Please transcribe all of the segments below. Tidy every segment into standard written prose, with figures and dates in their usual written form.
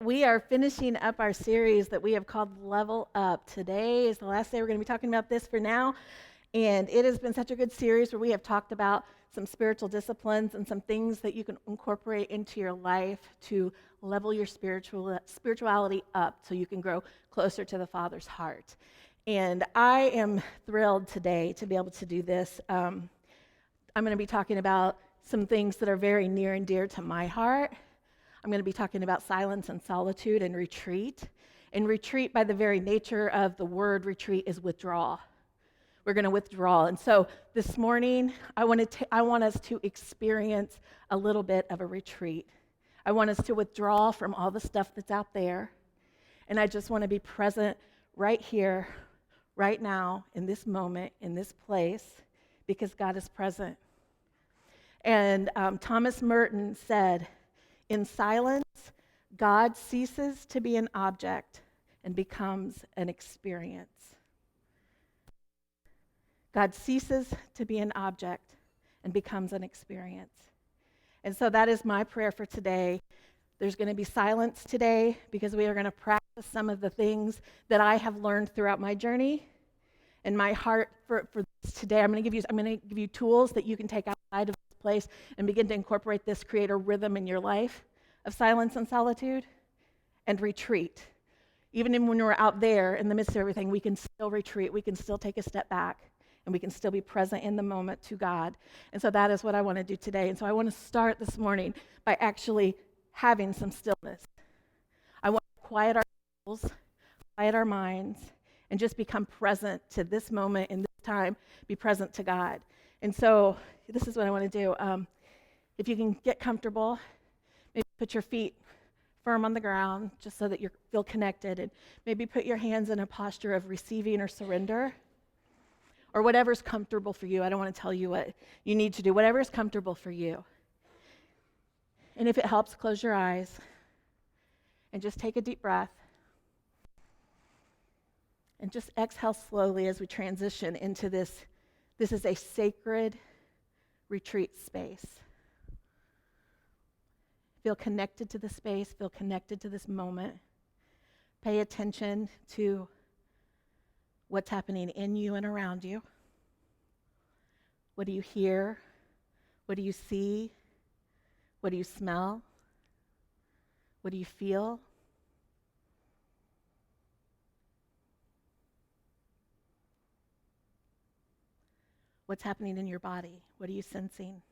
We are finishing up our series that we have called Level Up. Today is the last day we're going to be talking about this for now. And it has been such a good series where we have talked about some spiritual disciplines and some things that you can incorporate into your life to level your spirituality up so you can grow closer to the Father's heart. And I am thrilled today to be able to do this. I'm going to be talking about some things that are very near and dear to my heart. I'm going to be talking about silence and solitude and retreat. And retreat, by the very nature of the word retreat, is withdraw. We're going to withdraw. And so this morning, I want us to experience a little bit of a retreat. I want us to withdraw from all the stuff that's out there. And I just want to be present right here, right now, in this moment, in this place, because God is present. And Thomas Merton said, "In silence, God ceases to be an object and becomes an experience." God ceases to be an object and becomes an experience. And so that is my prayer for today. There's going to be silence today because we are going to practice some of the things that I have learned throughout my journey. And my heart for this today, I'm going to give you tools that you can take outside of this place and begin to incorporate this, create a rhythm in your life of silence and solitude and retreat. Even when we're out there in the midst of everything, we can still retreat. We can still take a step back, and we can still be present in the moment to God. And so that is what I want to do today. And so I want to start this morning by actually having some stillness. I want to quiet our souls, quiet our minds, and just become present to this moment in this time, be present to God. And so this is what I want to do. If you can get comfortable, maybe put your feet firm on the ground just so that you feel connected, and maybe put your hands in a posture of receiving or surrender, or whatever's comfortable for you. I don't want to tell you what you need to do, whatever is comfortable for you. And if it helps, close your eyes and just take a deep breath. And just exhale slowly as we transition into this. This is a sacred retreat space. Feel connected to the space, feel connected to this moment. Pay attention to what's happening in you and around you. What do you hear? What do you see? What do you smell? What do you feel? What's happening in your body? What are you sensing?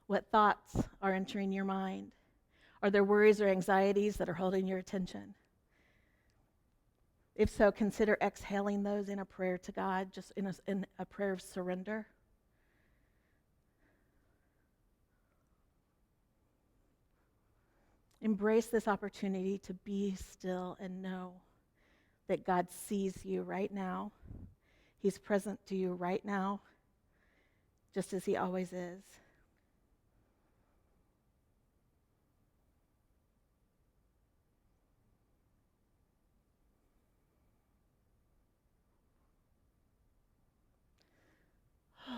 What thoughts are entering your mind? Are there worries or anxieties that are holding your attention? If so, consider exhaling those in a prayer to God, just in a prayer of surrender. Embrace this opportunity to be still and know that God sees you right now. He's present to you right now, just as he always is. Do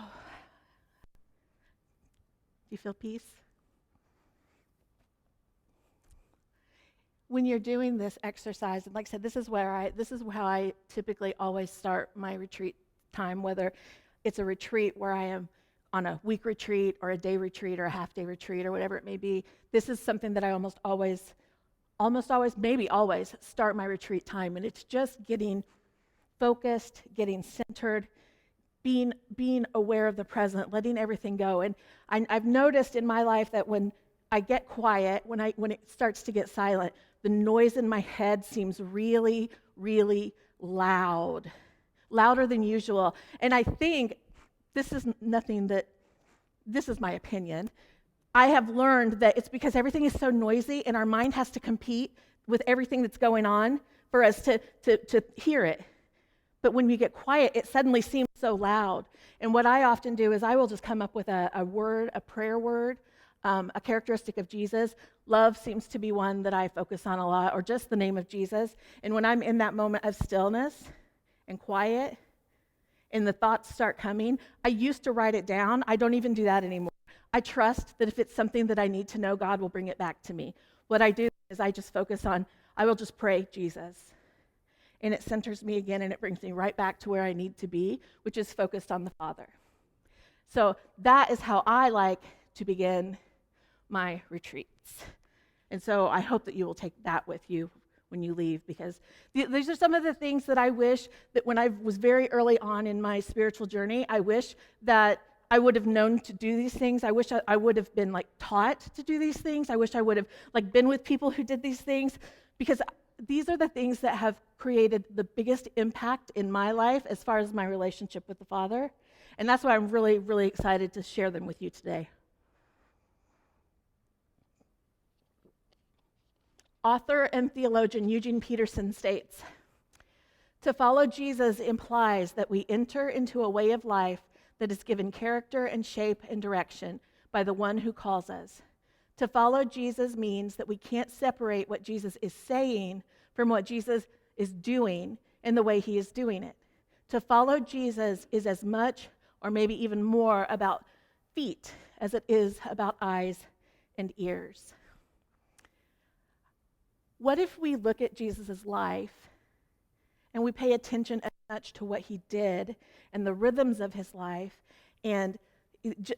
you feel peace? When you're doing this exercise, and like I said, this is how I typically always start my retreat time, whether it's a retreat where I am on a week retreat or a day retreat or a half-day retreat or whatever it may be. This is something that I almost always, maybe always start my retreat time, and it's just getting focused, getting centered, being aware of the present, letting everything go. And I've noticed in my life that when I get quiet, when it starts to get silent, the noise in my head seems really, really loud, louder than usual. And I think this is my opinion. I have learned that it's because everything is so noisy and our mind has to compete with everything that's going on for us to hear it. But when we get quiet, it suddenly seems so loud. And what I often do is I will just come up with a word, a prayer word, a characteristic of Jesus. Love seems to be one that I focus on a lot, or just the name of Jesus. And when I'm in that moment of stillness and quiet and the thoughts start coming, I used to write it down. I don't even do that anymore. I trust that if it's something that I need to know, God will bring it back to me. What I do is I just focus on, I will just pray, Jesus. And it centers me again, and it brings me right back to where I need to be, which is focused on the Father. So that is how I like to begin my retreats. And so I hope that you will take that with you when you leave, because these are some of the things that I wish that when I was very early on in my spiritual journey, I wish that I would have known to do these things. I wish I would have been taught to do these things. I wish I would have been with people who did these things, because these are the things that have created the biggest impact in my life as far as my relationship with the Father. And that's why I'm really, really excited to share them with you today. Author and theologian Eugene Peterson states, "To follow Jesus implies that we enter into a way of life that is given character and shape and direction by the one who calls us. To follow Jesus means that we can't separate what Jesus is saying from what Jesus is doing in the way he is doing it. To follow Jesus is as much, or maybe even more, about feet as it is about eyes and ears." What if we look at Jesus' life and we pay attention as much to what he did and the rhythms of his life and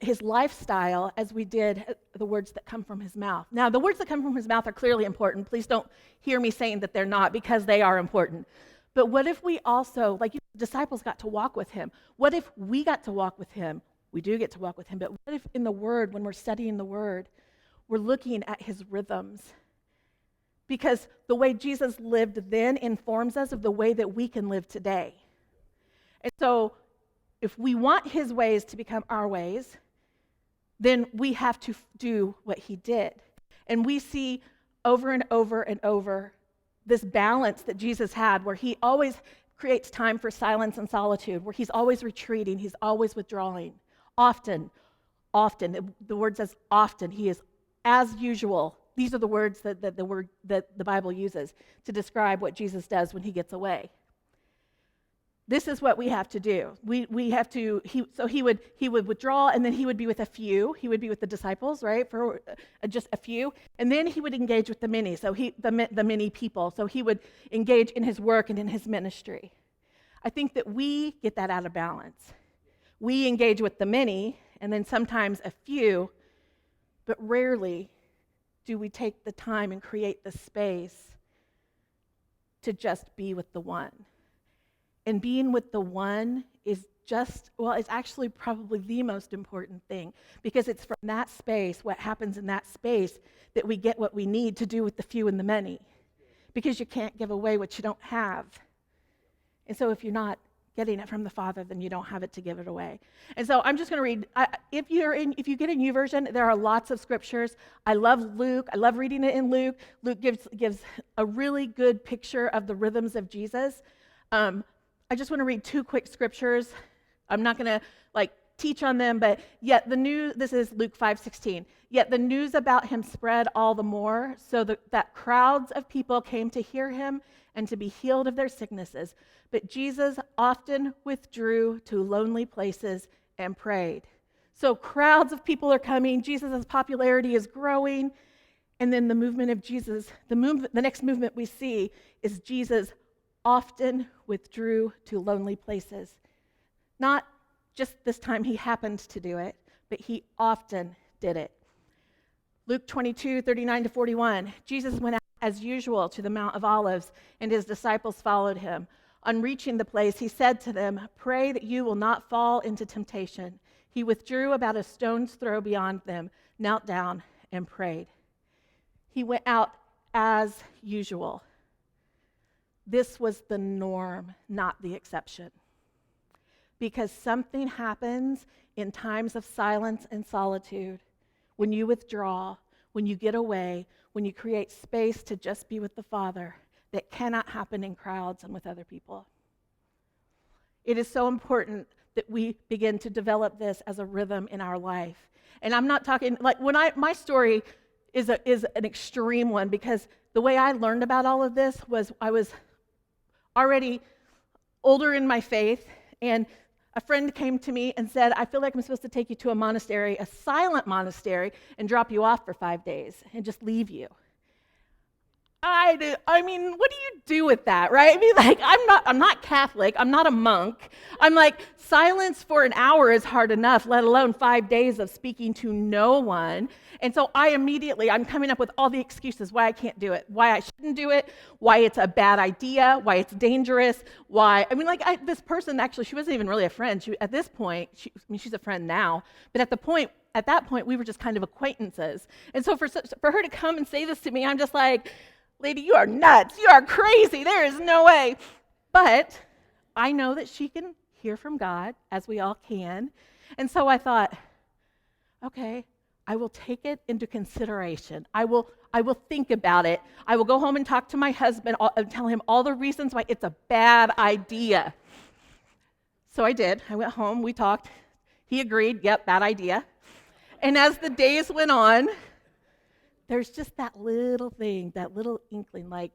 his lifestyle as we did the words that come from his mouth? Now, the words that come from his mouth are clearly important. Please don't hear me saying that they're not, because they are important. But what if we also, the disciples got to walk with him? What if we got to walk with him? We do get to walk with him, but what if in the Word, when we're studying the Word, we're looking at his rhythms? Because the way Jesus lived then informs us of the way that we can live today. And so if we want his ways to become our ways, then we have to do what he did. And we see over and over and over this balance that Jesus had, where he always creates time for silence and solitude, where he's always retreating, he's always withdrawing. Often, the word says often, he is as usual. These are the words that the Bible uses to describe what Jesus does when he gets away. This is what we have to do. We have to. He would withdraw, and then he would be with a few. He would be with the disciples, right, for just a few, and then he would engage with the many. So the many people. So he would engage in his work and in his ministry. I think that we get that out of balance. We engage with the many, and then sometimes a few, but rarely do we take the time and create the space to just be with the one. And being with the one is it's actually probably the most important thing, because it's from that space, what happens in that space, that we get what we need to do with the few and the many. Because you can't give away what you don't have. And so if you're not getting it from the Father, then you don't have it to give it away. And so I'm just going to read. If you get a new version, there are lots of scriptures. I love Luke. I love reading it in Luke. Luke gives a really good picture of the rhythms of Jesus. I just want to read two quick scriptures. I'm not going to teach on them, but this is Luke 5:16. Yet the news about him spread all the more, so that crowds of people came to hear him and to be healed of their sicknesses. But Jesus often withdrew to lonely places and prayed. So crowds of people are coming. Jesus' popularity is growing. And then the movement of Jesus, the next movement we see is Jesus often withdrew to lonely places. Not just this time he happened to do it, but he often did it. Luke 22:39-41, Jesus went out as usual to the Mount of Olives, and his disciples followed him. On reaching the place, he said to them, "Pray that you will not fall into temptation." He withdrew about a stone's throw beyond them, knelt down, and prayed. He went out as usual. This was the norm, not the exception. Because something happens in times of silence and solitude, when you withdraw, when you get away, when you create space to just be with the Father, that cannot happen in crowds and with other people. It is so important that we begin to develop this as a rhythm in our life. And I'm not talking, my story is an extreme one, because the way I learned about all of this was I was already older in my faith, and A friend came to me and said, I feel like I'm supposed to take you to a monastery, a silent monastery, and drop you off for 5 days and just leave you. I mean, what do you do with that, right? I mean, like, I'm not Catholic. I'm not a monk. I'm like, silence for an hour is hard enough, let alone 5 days of speaking to no one. And so I'm coming up with all the excuses why I can't do it, why I shouldn't do it, why it's a bad idea, why it's dangerous, this person, actually, she wasn't even really a friend. At this point, she's a friend now, but at that point, we were just kind of acquaintances. And so for her to come and say this to me, I'm just like, lady, you are nuts. You are crazy. There is no way. But I know that she can hear from God, as we all can. And so I thought, okay, I will take it into consideration. I will think about it. I will go home and talk to my husband and tell him all the reasons why it's a bad idea. So I did. I went home. We talked. He agreed. Yep, bad idea. And as the days went on, there's just that little thing, that little inkling, like,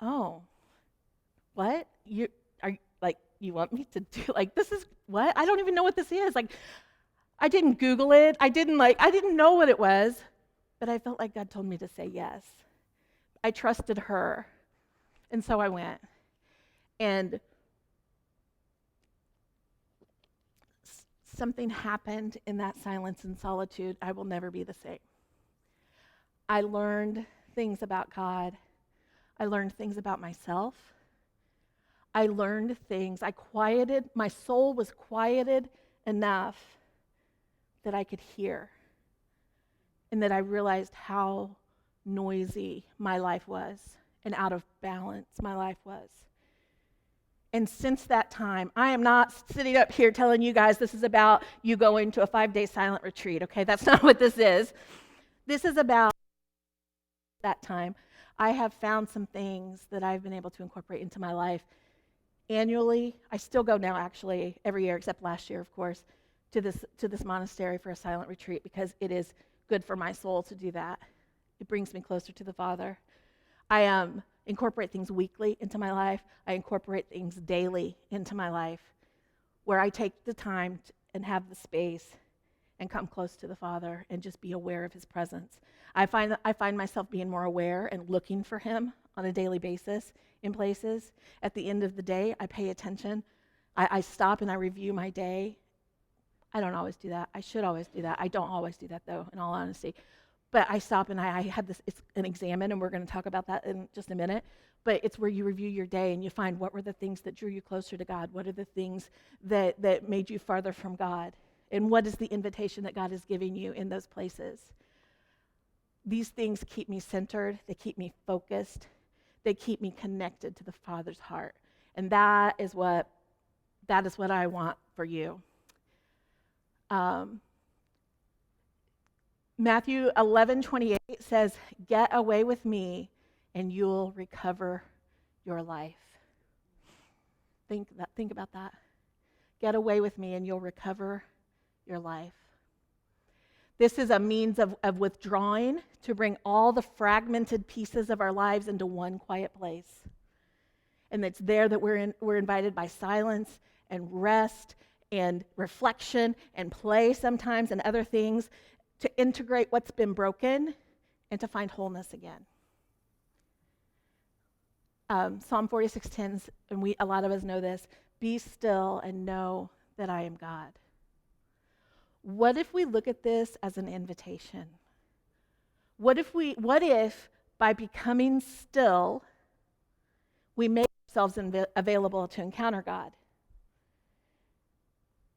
oh, what? You want me to do, like, this is what? I don't even know what this is. Like, I didn't Google it. I didn't know what it was, but I felt like God told me to say yes. I trusted her. And so I went. And something happened in that silence and solitude. I will never be the same. I learned things about God. I learned things about myself. I learned things. My soul was quieted enough that I could hear, and that I realized how noisy my life was and out of balance my life was. And since that time, I am not sitting up here telling you guys this is about you going to a 5-day silent retreat, okay? That's not what this is. This is about that time. I have found some things that I've been able to incorporate into my life annually. I still go now, actually, every year, except last year, of course, to this monastery for a silent retreat, because it is good for my soul to do that. It brings me closer to the Father. I incorporate things weekly into my life. I incorporate things daily into my life, where I take the time and have the space and come close to the Father and just be aware of his presence. I find myself being more aware and looking for him on a daily basis in places. At the end of the day, I pay attention. I stop and I review my day. I don't always do that. I should always do that. I don't always do that, though, in all honesty. But I stop and I have this, it's an examine, and we're going to talk about that in just a minute. But it's where you review your day and you find what were the things that drew you closer to God? What are the things that made you farther from God? And what is the invitation that God is giving you in those places? These things keep me centered. They keep me focused. They keep me connected to the Father's heart. And that is what I want for you. Matthew 11:28 says, "Get away with me, and you'll recover your life." Think about that. Get away with me, and you'll recover your life. This is a means of withdrawing to bring all the fragmented pieces of our lives into one quiet place. And it's there that we're invited by silence and rest and reflection and play sometimes and other things to integrate what's been broken and to find wholeness again. Psalm 46:10, and a lot of us know this, "Be still and know that I am God." What if we look at this as an invitation? What if by becoming still, we make ourselves available to encounter God?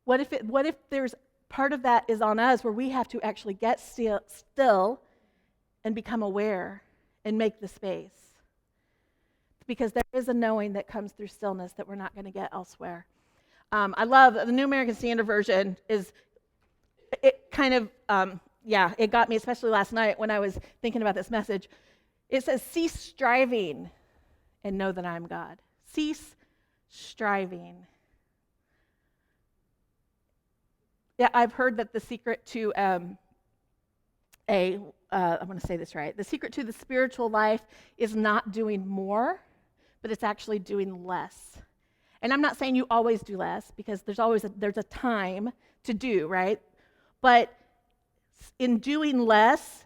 What if there's part of that is on us, where we have to actually get still and become aware and make the space? Because there is a knowing that comes through stillness that we're not going to get elsewhere. I love the New American Standard Version. It kind of, it got me, especially last night when I was thinking about this message. It says, "Cease striving and know that I am God." Cease striving. Yeah, I've heard that the secret to I'm going to say this right. The secret to the spiritual life is not doing more, but it's actually doing less. And I'm not saying you always do less, because there's a time to do, right? But in doing less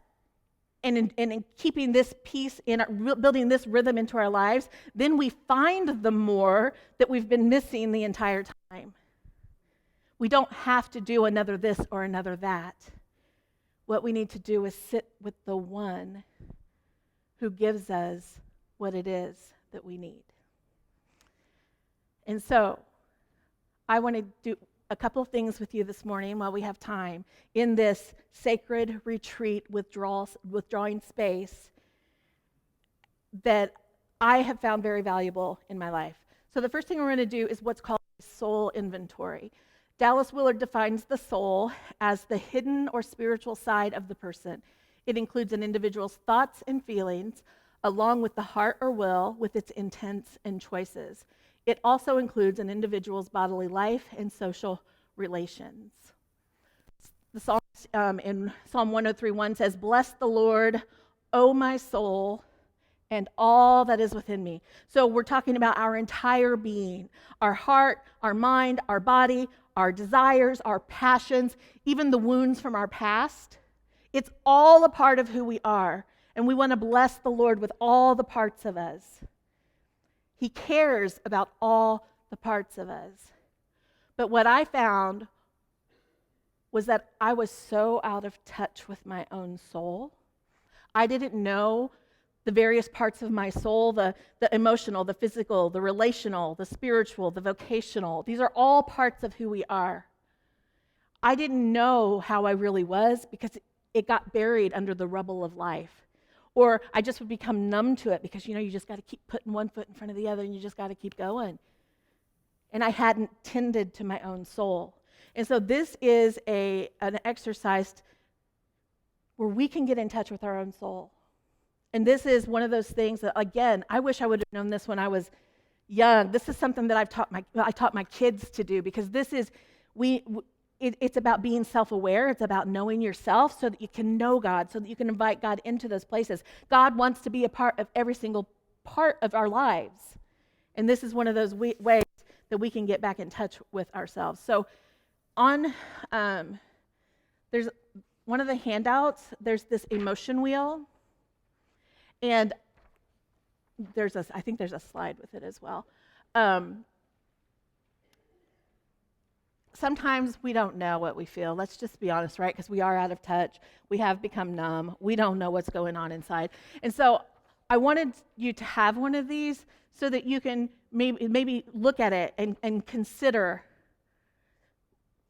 and in keeping this peace, building this rhythm into our lives, then we find the more that we've been missing the entire time. We don't have to do another this or another that. What we need to do is sit with the one who gives us what it is that we need. And so, I want to do a couple of things with you this morning while we have time in this sacred retreat withdrawing space that I have found very valuable in my life. So the first thing we're going to do is what's called a soul inventory. Dallas Willard defines the soul as the hidden or spiritual side of the person. It includes an individual's thoughts and feelings, along with the heart or will with its intents and choices. It also includes an individual's bodily life and social relations. The psalm in Psalm 103:1 says, "Bless the Lord, O my soul, and all that is within me." So we're talking about our entire being, our heart, our mind, our body, our desires, our passions, even the wounds from our past. It's all a part of who we are, and we want to bless the Lord with all the parts of us. He cares about all the parts of us. But what I found was that I was so out of touch with my own soul. I didn't know the various parts of my soul, the emotional, the physical, the relational, the spiritual, the vocational. These are all parts of who we are. I didn't know how I really was because it got buried under the rubble of life. Or I just would become numb to it because, you just got to keep putting one foot in front of the other and you just got to keep going. And I hadn't tended to my own soul. And so this is an exercise where we can get in touch with our own soul. And this is one of those things that, again, I wish I would have known this when I was young. This is something that I taught my kids to do, because this is, it's about being self-aware. It's about knowing yourself so that you can know God, so that you can invite God into those places. God wants to be a part of every single part of our lives. And this is one of those ways that we can get back in touch with ourselves. So there's one of the handouts, there's this emotion wheel. And I think there's a slide with it as well. Sometimes we don't know what we feel. Let's just be honest, right? Because we are out of touch. We have become numb. We don't know what's going on inside. And so I wanted you to have one of these so that you can maybe look at it and consider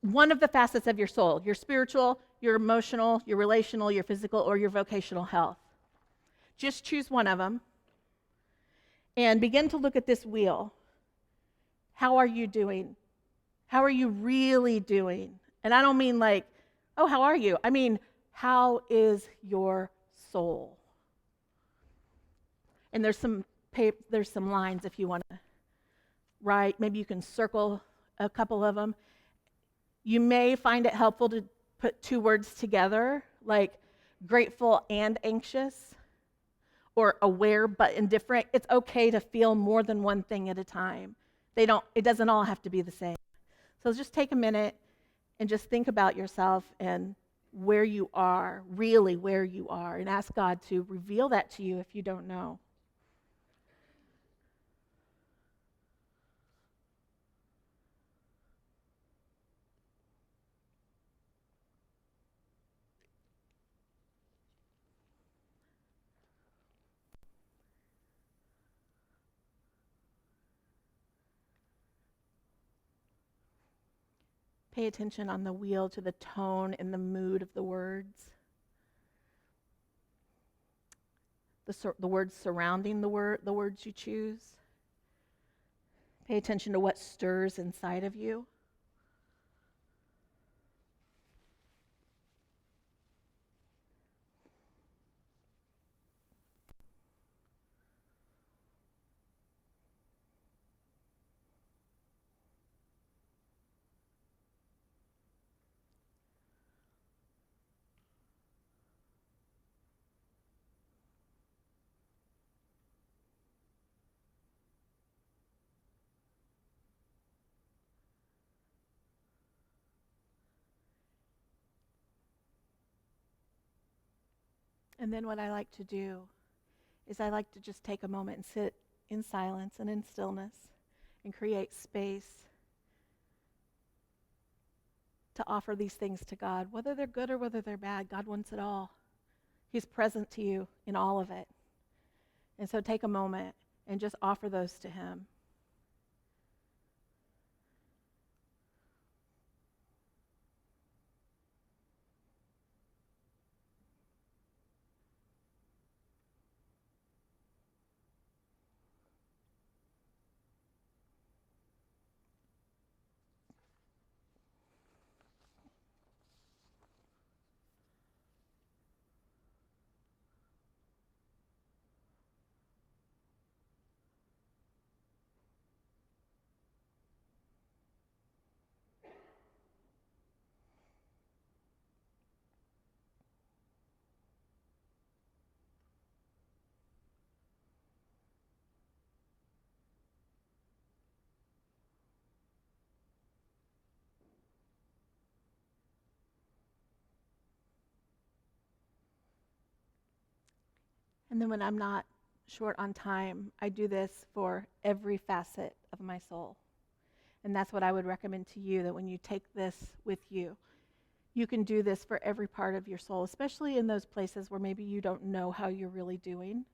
one of the facets of your soul: your spiritual, your emotional, your relational, your physical, or your vocational health. Just choose one of them and begin to look at this wheel. How are you doing? How are you really doing? And I don't mean like, oh, how are you? I mean, how is your soul? And there's some lines if you want to write. Maybe you can circle a couple of them. You may find it helpful to put two words together, like grateful and anxious, or aware but indifferent. It's okay to feel more than one thing at a time. It doesn't all have to be the same. So just take a minute and just think about yourself and where you are, really where you are, and ask God to reveal that to you if you don't know. Pay attention on the wheel to the tone and the mood of the words. The words surrounding the words you choose. Pay attention to what stirs inside of you. And then what I like to do is I like to just take a moment and sit in silence and in stillness and create space to offer these things to God. Whether they're good or whether they're bad, God wants it all. He's present to you in all of it. And so take a moment and just offer those to him. And then when I'm not short on time, I do this for every facet of my soul. And that's what I would recommend to you, that when you take this with you, you can do this for every part of your soul, especially in those places where maybe you don't know how you're really doing,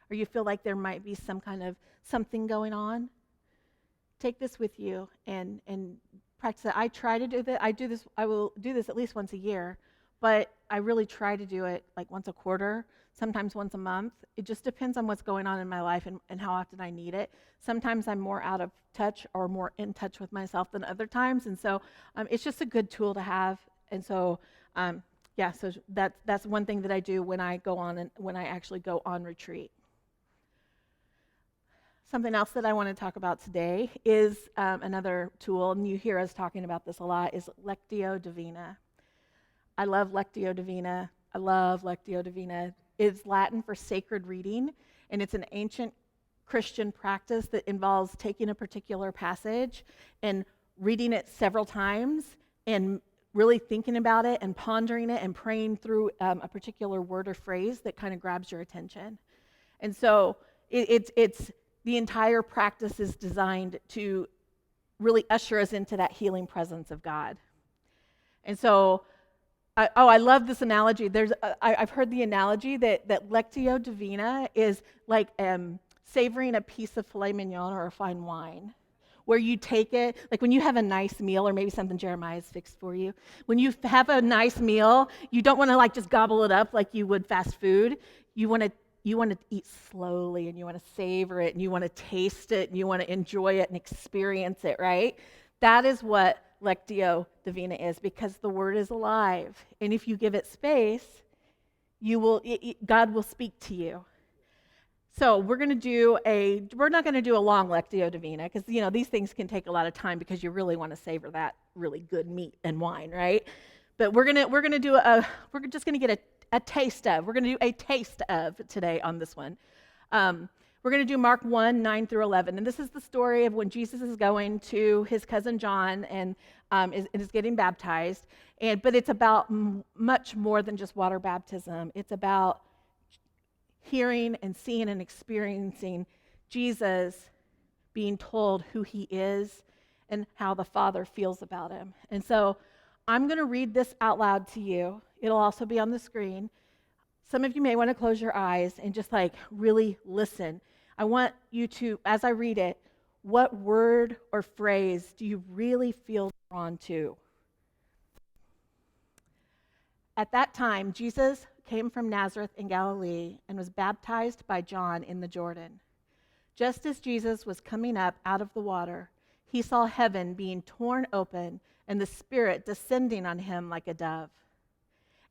or you feel like there might be some kind of something going on. Take this with you and practice it. I try to do that. I will do this at least once a year, but I really try to do it like once a quarter, sometimes once a month. It just depends on what's going on in my life and how often I need it. Sometimes I'm more out of touch or more in touch with myself than other times, and so it's just a good tool to have. And so so that's one thing that I do when I actually go on retreat. Something else that I want to talk about today is another tool, and you hear us talking about this a lot, is Lectio Divina. I love Lectio Divina. It's Latin for sacred reading, and it's an ancient Christian practice that involves taking a particular passage and reading it several times and really thinking about it and pondering it and praying through a particular word or phrase that kind of grabs your attention. And so it's the entire practice is designed to really usher us into that healing presence of God. And so, I love this analogy. I've heard the analogy that Lectio Divina is like savoring a piece of filet mignon or a fine wine, where you take it, like when you have a nice meal, or maybe something Jeremiah's fixed for you. When you have a nice meal, you don't want to like just gobble it up like you would fast food. You want to eat slowly, and you want to savor it, and you want to taste it, and you want to enjoy it and experience it, right? That is what Lectio Divina is, because the word is alive. And if you give it space, God will speak to you. So we're not going to do a long Lectio Divina, because these things can take a lot of time because you really want to savor that really good meat and wine, right? But we're just going to get a taste of. We're going to do a taste of today on this one. We're going to do Mark 1, 9 through 11. And this is the story of when Jesus is going to his cousin John and is getting baptized. But it's about much more than just water baptism. It's about hearing and seeing and experiencing Jesus being told who he is and how the Father feels about him. And so I'm going to read this out loud to you. It'll also be on the screen. Some of you may want to close your eyes and just like really listen. I want you to, as I read it, what word or phrase do you really feel drawn to? At that time, Jesus came from Nazareth in Galilee and was baptized by John in the Jordan. Just as Jesus was coming up out of the water, he saw heaven being torn open and the Spirit descending on him like a dove.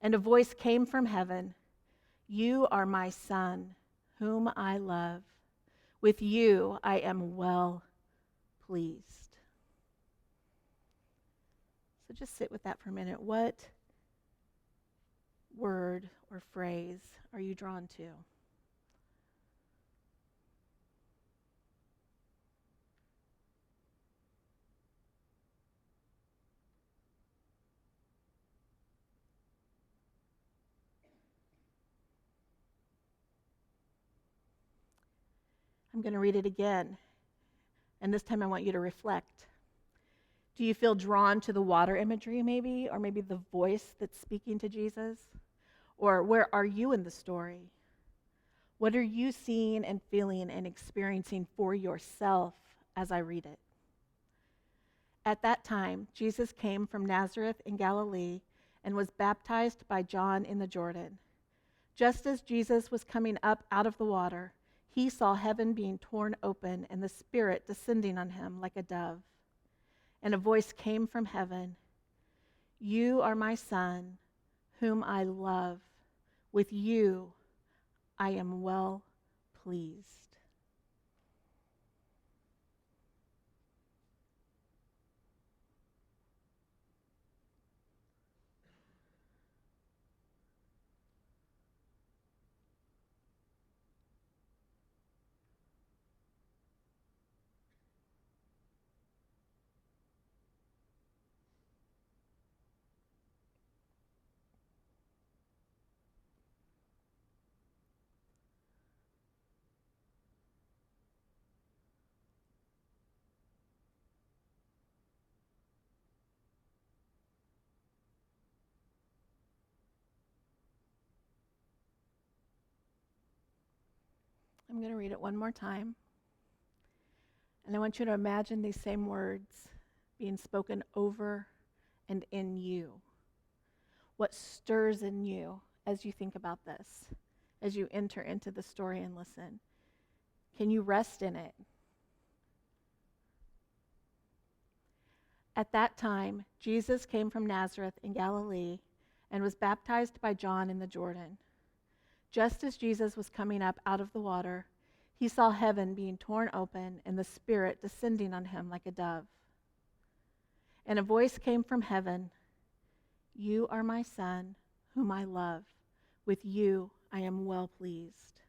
And a voice came from heaven, "You are my Son, whom I love. With you I am well pleased." So just sit with that for a minute. What word or phrase are you drawn to? I'm going to read it again, and this time I want you to reflect. Do you feel drawn to the water imagery maybe, or maybe the voice that's speaking to Jesus? Or where are you in the story? What are you seeing and feeling and experiencing for yourself as I read it? At that time, Jesus came from Nazareth in Galilee and was baptized by John in the Jordan. Just as Jesus was coming up out of the water, he saw heaven being torn open and the Spirit descending on him like a dove. And a voice came from heaven, "You are my Son, whom I love. With you I am well pleased." I'm going to read it one more time. And I want you to imagine these same words being spoken over and in you. What stirs in you as you think about this, as you enter into the story and listen? Can you rest in it? At that time, Jesus came from Nazareth in Galilee and was baptized by John in the Jordan. Just as Jesus was coming up out of the water, he saw heaven being torn open and the Spirit descending on him like a dove. And a voice came from heaven, "You are my Son, whom I love. With you I am well pleased."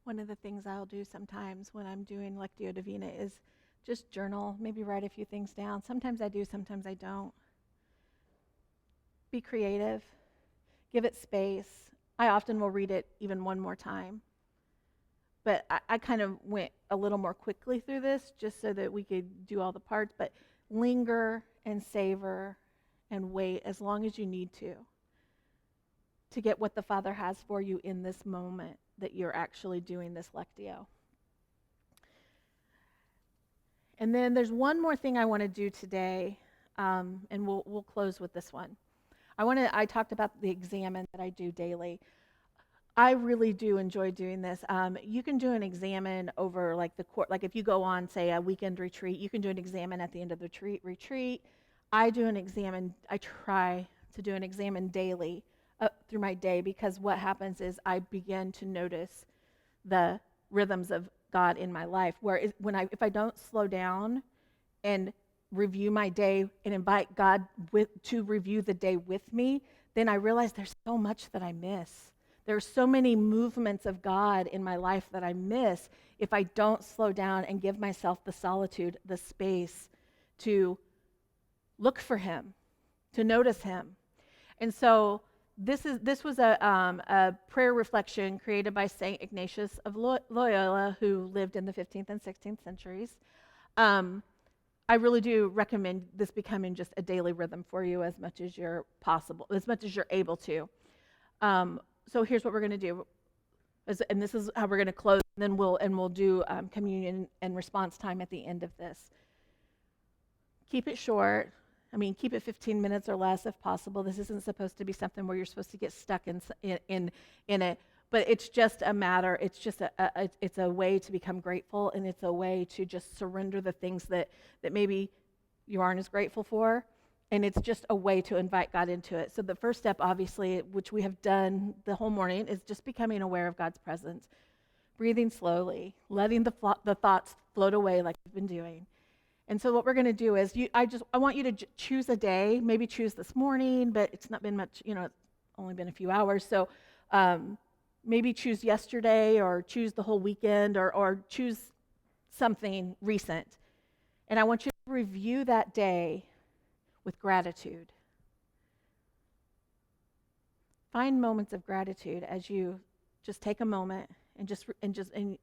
One of the things I'll do sometimes when I'm doing Lectio Divina is just journal, maybe write a few things down. Sometimes I do, sometimes I don't. Be creative. Give it space. I often will read it even one more time. But I kind of went a little more quickly through this just so that we could do all the parts. But linger and savor and wait as long as you need to get what the Father has for you in this moment that you're actually doing this Lectio. And then there's one more thing I want to do today, and we'll close with this one. I talked about the examine that I do daily. I really do enjoy doing this. You can do an examine over like like if you go on, say, a weekend retreat, you can do an examine at the end of the retreat. I try to do an examine daily through my day, because what happens is I begin to notice the rhythms of God in my life, where if I don't slow down and review my day and invite God to review the day with me, then I realize there's so much that I miss. There are so many movements of God in my life that I miss if I don't slow down and give myself the solitude, the space to look for him, to notice him. And so this was a prayer reflection created by St. Ignatius of Loyola, who lived in the 15th and 16th centuries. I really do recommend this becoming just a daily rhythm for you as much as you're able to. So here's what we're going to do, and this is how we're going to close. And then we'll do communion and response time at the end of this. Keep it short. I mean, keep it 15 minutes or less if possible. This isn't supposed to be something where you're supposed to get stuck in it. But it's just a matter. It's just it's a way to become grateful, and it's a way to just surrender the things that maybe you aren't as grateful for. And it's just a way to invite God into it. So the first step, obviously, which we have done the whole morning, is just becoming aware of God's presence, breathing slowly, letting the thoughts float away like we've been doing. And so what we're going to do is, I want you to choose a day. Maybe choose this morning, but it's not been much. It's only been a few hours. So maybe choose yesterday, or choose the whole weekend, or choose something recent. And I want you to review that day with gratitude. Find moments of gratitude as you just take a moment and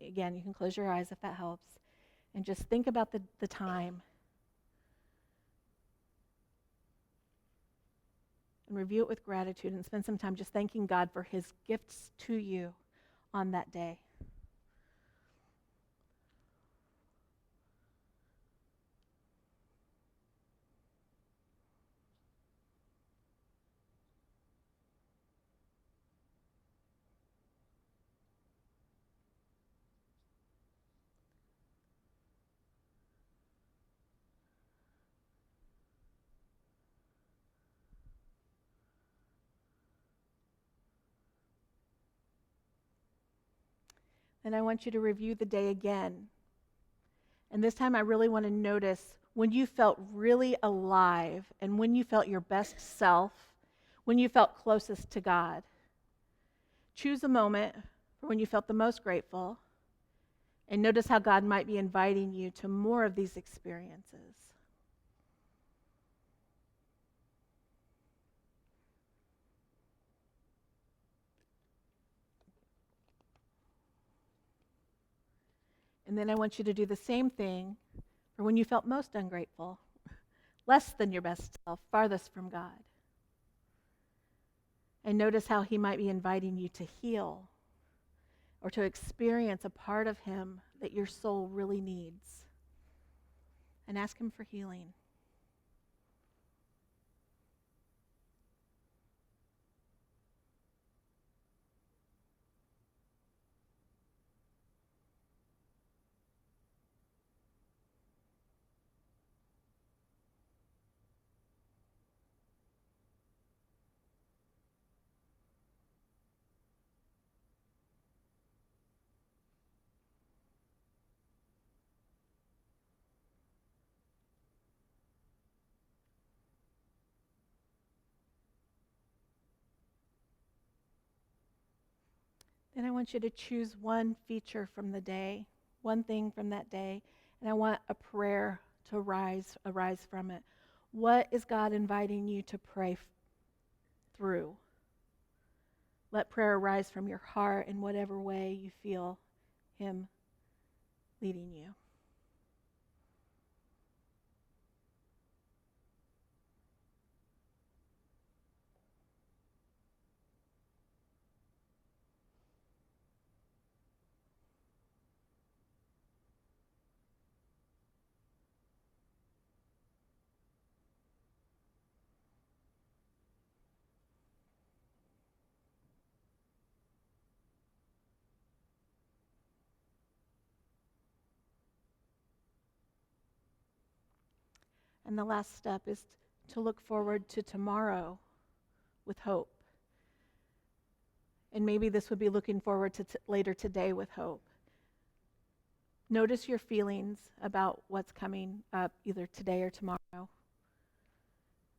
again, you can close your eyes if that helps, and just think about the time and review it with gratitude, and spend some time just thanking God for his gifts to you on that day. Then I want you to review the day again. And this time I really want to notice when you felt really alive, and when you felt your best self, when you felt closest to God. Choose a moment for when you felt the most grateful, and notice how God might be inviting you to more of these experiences. And then I want you to do the same thing for when you felt most ungrateful, less than your best self, farthest from God. And notice how he might be inviting you to heal, or to experience a part of him that your soul really needs. And ask him for healing. Then I want you to choose one feature from the day, one thing from that day, and I want a prayer to arise from it. What is God inviting you to pray through? Let prayer arise from your heart in whatever way you feel him leading you. And the last step is to look forward to tomorrow with hope. And maybe this would be looking forward to later today with hope. Notice your feelings about what's coming up either today or tomorrow.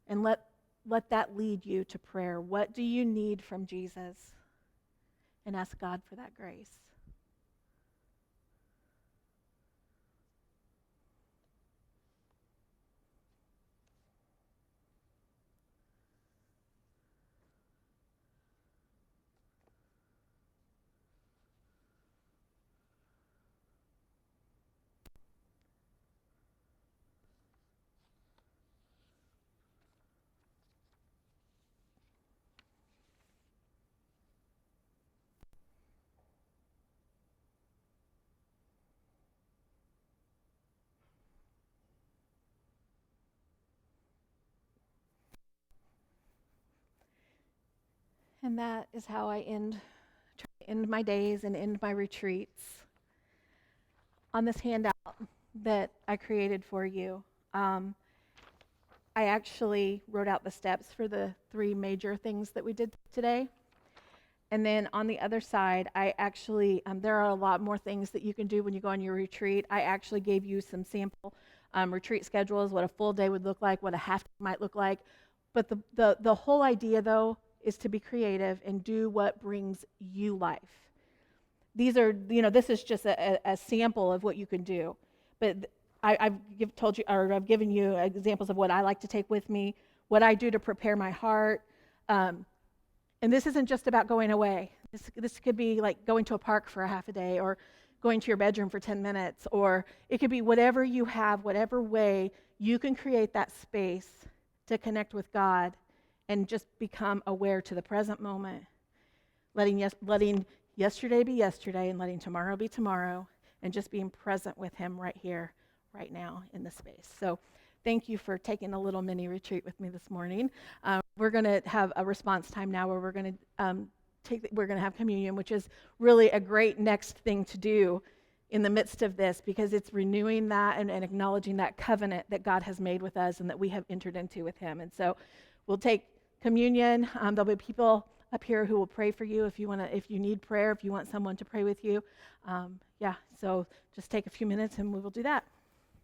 And let that lead you to prayer. What do you need from Jesus? And ask God for that grace. And that is how I try to end my days and end my retreats. On this handout that I created for you, I actually wrote out the steps for the 3 major things that we did today. And then on the other side, I actually, there are a lot more things that you can do when you go on your retreat. I actually gave you some sample retreat schedules, what a full day would look like, what a half day might look like. But the whole idea, though, is to be creative and do what brings you life. These are, this is just a sample of what you can do. But I've given you examples of what I like to take with me, what I do to prepare my heart. And this isn't just about going away. This could be like going to a park for a half a day, or going to your bedroom for 10 minutes, or it could be whatever you have, whatever way you can create that space to connect with God and just become aware to the present moment, letting yesterday be yesterday and letting tomorrow be tomorrow, and just being present with Him right here, right now in the space. So thank you for taking a little mini retreat with me this morning. We're going to have a response time now where we're going to have communion, which is really a great next thing to do in the midst of this, because it's renewing that and acknowledging that covenant that God has made with us and that we have entered into with Him. And so we'll take communion. There'll be people up here who will pray for you if you need prayer, if you want someone to pray with you. So just take a few minutes and we will do that.